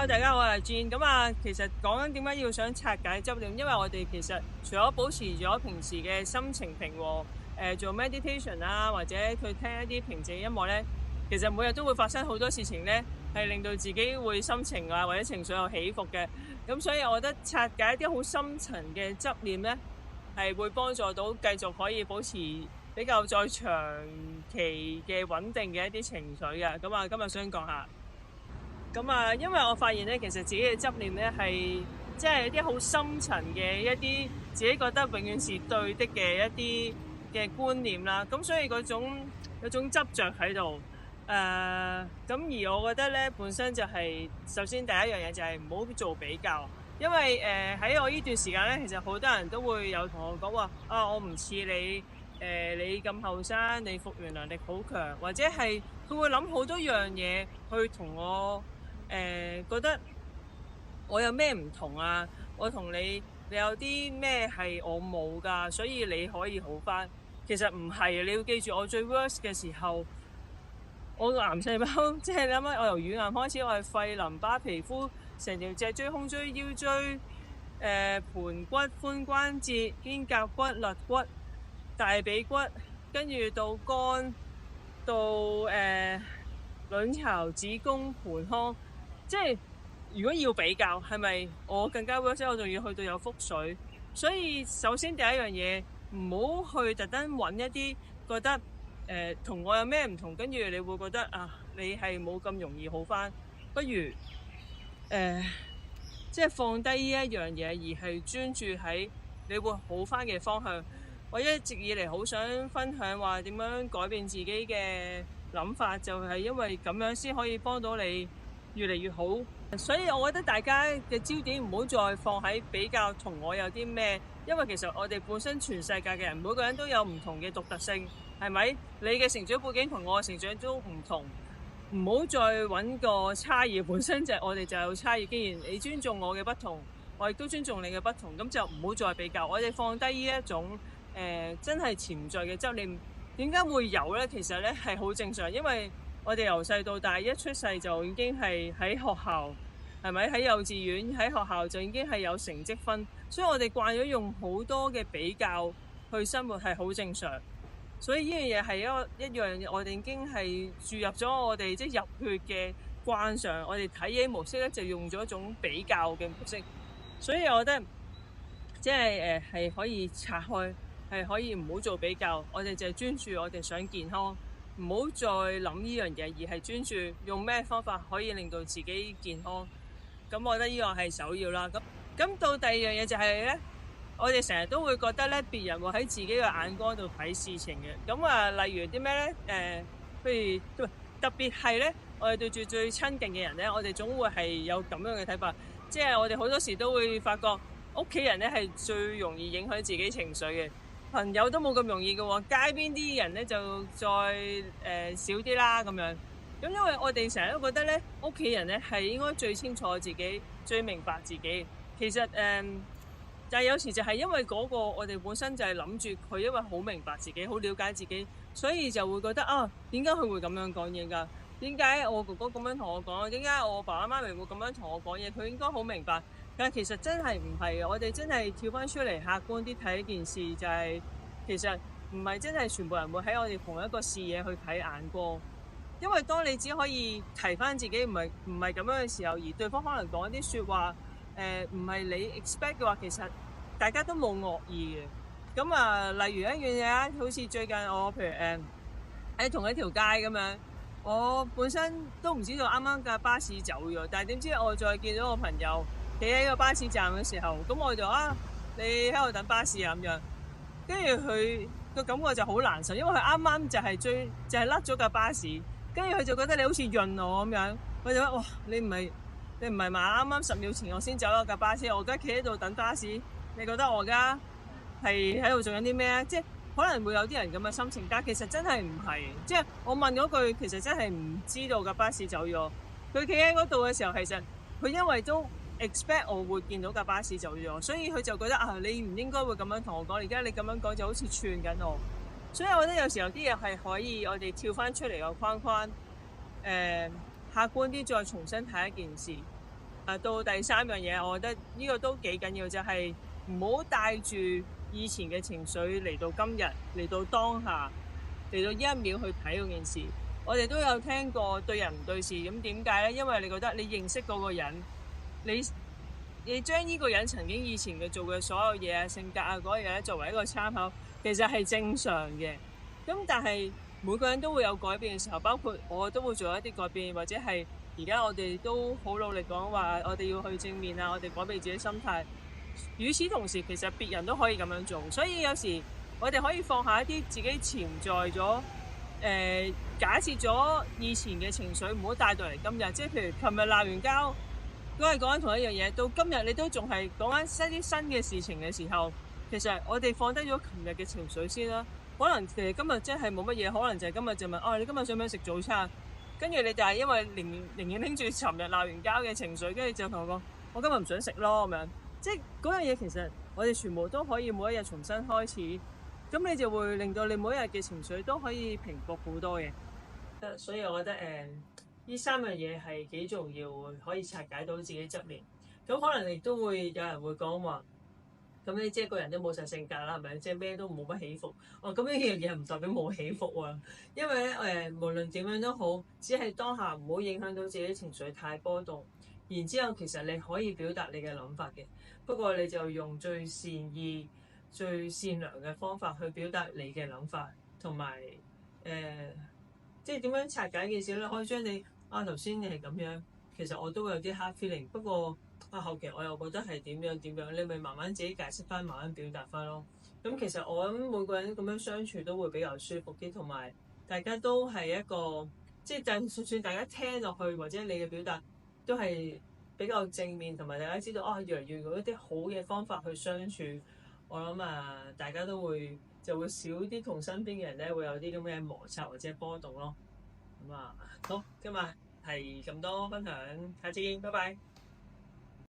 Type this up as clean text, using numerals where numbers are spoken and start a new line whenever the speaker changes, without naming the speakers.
大家好，我係 Jean。咁啊，其實講緊點解要想拆解執念，因為我哋其實除咗保持咗平時嘅心情平和，做 meditation 啊，或者去聽一啲平靜音樂咧，其實每日都會發生好多事情咧，係令到自己會心情啊或者情緒有起伏嘅。咁所以我覺得拆解一啲好深層嘅執念咧，係會幫助到繼續可以保持比較再長期嘅穩定嘅一啲情緒嘅。咁啊，今日想講下。咁啊，因為我發現咧，其實自己嘅執念咧係即係一啲好深層嘅一啲自己覺得永遠是對的嘅一啲嘅觀念啦。咁所以嗰種有種執着喺度。咁而我覺得咧，本身就係首先第一樣嘢就係唔好做比較，因為喺我呢段時間咧，其實好多人都會有同我講話我唔似你。你咁後生，你復原能力好強，或者係佢會諗好多樣嘢去同我覺得我有咩唔同啊？我同你有啲咩係我冇㗎，所以你可以好返。其實唔係，你要記住，我最 worst 嘅時候，我個癌細胞即係你諗下，我由乳癌開始，我係肺、淋巴、皮膚，成條脊椎、胸椎、腰椎、盤骨、髖關節、肩胛骨、肋骨、大髀骨，跟住到肝，到卵巢、子宮、盆腔，即係如果要比較，係咪我更加 worse？我仲要去到有腹水，所以首先第一樣嘢，唔好去特登揾一啲覺得同我有咩唔同，跟住你會覺得你係冇咁容易好返，不如即係放低呢一樣嘢，而係專注喺你會好返嘅方向。我一直以嚟好想分享話點樣改變自己嘅諗法，就係因為咁樣先可以幫到你越嚟越好。所以我覺得大家嘅焦點唔好再放喺比較同我有啲咩，因為其實我哋本身全世界嘅人每個人都有唔同嘅獨特性，係咪？你嘅成長背景同我嘅成長都唔同，唔好再揾個差異，本身就係我哋就有差異。既然你尊重我嘅不同，我亦都尊重你嘅不同，咁就唔好再比較。我哋放低呢一種真係潛在嘅執念，點解會有呢？其實呢係好正常，因為我哋由細到大一出世就已經係喺學校，係咪？喺幼稚園喺學校就已經係有成績分，所以我哋慣咗用好多嘅比較去生活係好正常。所以呢樣嘢係一樣我哋已經係注入咗我哋即係入血嘅慣常，我哋睇嘢模式咧就用咗一種比較嘅模式，所以我覺得即係係可以拆開。係可以唔好做比較，我哋就係專注我哋想健康，唔好再諗呢樣嘢，而係專注用咩方法可以令到自己健康。咁我覺得呢個係首要啦。咁到第二樣嘢就係咧，我哋成日都會覺得咧，別人會喺自己嘅眼光度睇事情嘅。咁例如啲咩咧？譬如特別係咧，我哋對住最親近嘅人咧，我哋總會係有咁樣嘅睇法，即係我哋好多時都會發覺屋企人咧係最容易影響自己情緒嘅。朋友都冇咁容易嘅喎，街邊啲人咧就再少啲啦咁樣。咁因為我哋成日都覺得咧，屋企人咧係應該最清楚自己、最明白自己。其實但係有時就係因為嗰個我哋本身就係諗住佢，因為好明白自己、好了解自己，所以就會覺得點解佢會咁樣講嘢㗎？點解我哥哥咁樣同我講？點解我爸爸媽咪會咁樣同我講嘢？佢應該好明白。但係其實真係唔係，我哋真係跳翻出嚟客觀啲睇一件事，就係其實唔係真係全部人會喺我哋同一個視野去睇眼光。因為當你只可以提翻自己唔係咁樣嘅時候，而對方可能講一啲説話唔係你 expect 嘅話，其實大家都冇惡意嘅。咁例如一樣嘢啊，好似最近我譬如喺同一條街咁樣，我本身都唔知道啱啱架巴士走咗，但係點知我再見到我朋友企喺個巴士站嘅時候，咁我就你喺度等巴士啊咁樣，跟住佢個感覺就好難受，因為佢啱啱就係甩咗架巴士，跟住佢就覺得你好似潤我咁樣，佢就話哇，你唔係嘛？啱啱10秒前我先走咗架巴士，我而家企喺度等巴士，你覺得我而家係喺度做緊啲咩？即係可能會有啲人咁嘅心情，但係其實真係唔係，即係我問嗰句，其實真係唔知道架巴士走咗，佢企喺嗰度嘅時候，其實佢因為都expect 我會見到架巴士走咗，所以佢就覺得你唔應該會咁樣同我講，而家你咁樣講就好似串緊我。所以我覺得有時候啲嘢係可以我哋跳翻出嚟個框框，客觀啲再重新睇一件事。到第三樣嘢，我覺得呢個都幾緊要，就係唔好帶住以前嘅情緒嚟到今日，嚟到當下，嚟到呢一秒去睇嗰件事。我哋都有聽過對人唔對事，咁點解呢？因為你覺得你認識嗰個人，你將呢個人曾經以前嘅做嘅所有嘢啊、性格啊嗰樣嘢作為一個參考，其實係正常嘅。咁但係每個人都會有改變嘅時候，包括我都會做一啲改變，或者係而家我哋都好努力講話，我哋要去正面啊，我哋改變自己心態。與此同時，其實別人都可以咁樣做，所以有時我哋可以放下一啲自己潛在咗假設咗以前嘅情緒，唔好帶到嚟今日。即係譬如琴日鬧完交，都係講緊同一樣嘢，到今日你都仲係講緊一啲新嘅事情嘅時候，其實我哋放低咗琴日嘅情緒先啦。可能其實今日真係冇乜嘢，可能就係今日就問，你今日想唔想食早餐？跟住你就係因為寧願拎住尋日鬧完交嘅情緒，跟住就同我講，我今日唔想食咯咁樣。即係嗰樣嘢其實我哋全部都可以每一日重新開始，咁你就會令到你每一日嘅情緒都可以平復好多嘅。所以我覺得呢三樣嘢係幾重要，可以拆解到自己側面。咁可能亦都會有人會講話，咁你即係個人都冇晒性格啦，係咪？即係咩都冇乜起伏。咁呢樣嘢唔代表冇起伏啊。因為咧無論點樣都好，只係當下唔好影響到自己情緒太波動。然之後其實你可以表達你嘅諗法嘅，不過你就用最善意、最善良嘅方法去表達你嘅諗法，同埋即係點樣拆解件事咧？可以將你頭先你係咁樣，其實我都會有啲 hard feeling，不過後期我又覺得係點樣點樣，你咪慢慢自己解釋翻，慢慢表達翻咯。咁其實我諗每個人咁樣相處都會比較舒服啲，同埋大家都係一個即係就算大家聽落去或者你嘅表達都係比較正面，同埋大家知道越嚟越用一啲好嘅方法去相處，我諗大家都會就會少啲同身邊嘅人咧會有啲咁嘅摩擦或者波動咯。好，今日係咁多分享，下次見，拜拜。